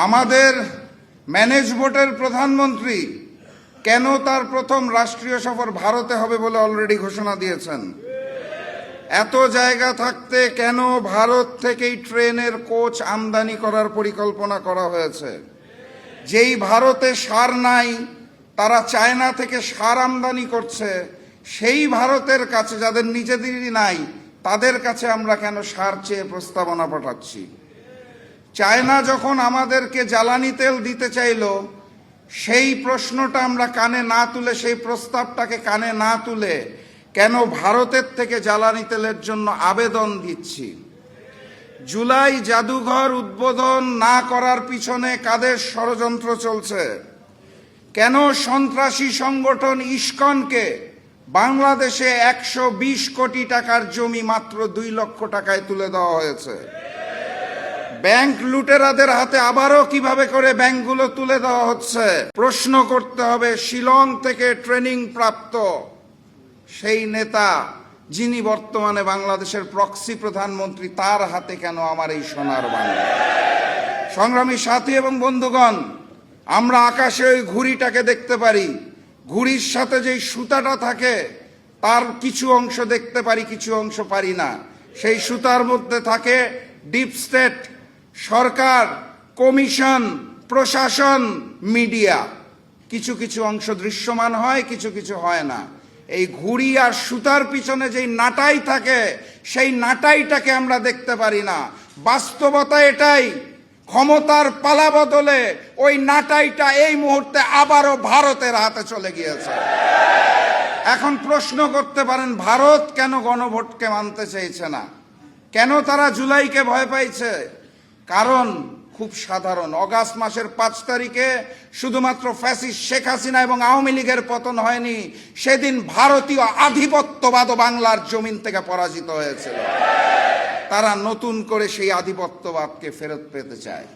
আমাদের ম্যানেজ ভোটের প্রধানমন্ত্রী কেন তার প্রথম রাষ্ট্রীয় সফর ভারতে হবে বলে অলরেডি ঘোষণা দিয়েছেন? এত জায়গা থাকতে কেন ভারত থেকেই ট্রেনের কোচ আমদানি করার পরিকল্পনা করা হয়েছে? যেই ভারতে সার নাই, তারা চায়না থেকে সার আমদানি করছে, সেই ভারতের কাছে যাদের নিজেদেরই নাই, তাদের কাছে আমরা কেন সার চেয়ে প্রস্তাবনা পাঠাচ্ছি? চায়না যখন আমাদেরকে জ্বালানি তেল দিতে চাইল, সেই প্রশ্নটা আমরা কানে না তুলে, সেই প্রস্তাবটাকে কানে না তুলে কেন ভারতের থেকে জ্বালানি তেলের জন্য আবেদন দিচ্ছি? জুলাই জাদুঘর উদ্বোধন না করার পিছনে কাদের ষড়যন্ত্র চলছে? কেন সন্ত্রাসী সংগঠন ইসকনকে বাংলাদেশে 120 কোটি টাকার জমি মাত্র 2 লক্ষ টাকায় তুলে দেওয়া হয়েছে? ব্যাংক লুটেরাদের হাতে আবারও কিভাবে করে ব্যাংকগুলো তুলে দেওয়া হচ্ছে? প্রশ্ন করতে হবে শিলং থেকে ট্রেনিং প্রাপ্ত সেই নেতা, যিনি বর্তমানে বাংলাদেশের প্রক্সি প্রধানমন্ত্রী, তার হাতে কেন আমার এই সোনার বাংলা? সংগ্রামী সাথী এবং বন্ধুগণ, আমরা আকাশে ওই ঘুড়িটাকে দেখতে পারি, ঘুড়ির সাথে যেই সুতাটা থাকে তার কিছু অংশ দেখতে পারি, কিছু অংশ পারি না। সেই সুতার মধ্যে থাকে ডিপ স্টেট, সরকার, কমিশন, প্রশাসন, মিডিয়া। কিছু কিছু অংশ দৃশ্যমান হয়, কিছু কিছু হয় না। এই ঘুড়ি আর সুতার পিছনে যেই নাটাই থাকে, সেই নাটাইটাকে আমরা দেখতে পারি না। বাস্তবতা এটাই, ক্ষমতার পালা বদলে ওই নাটাইটা এই মুহূর্তে আবারও ভারতের হাতে চলে গিয়েছে। এখন প্রশ্ন করতে পারেন, ভারত কেন গণভোটকে মানতে চাইছে না? কেন তারা জুলাইকে ভয় পাইছে? কারণ খুব সাধারণ। অগাস্ট মাসের 5 তারিখে শুধুমাত্র ফ্যাসিস্ট শেখ হাসিনা এবং আওয়ামী লীগের পতন হয়নি, সেদিন ভারতীয় আধিপত্যবাদ বাংলার জমিন থেকে পরাজিত হয়েছিল। তারা নতুন করে সেই আধিপত্যবাদকে ফেরত পেতে চায়।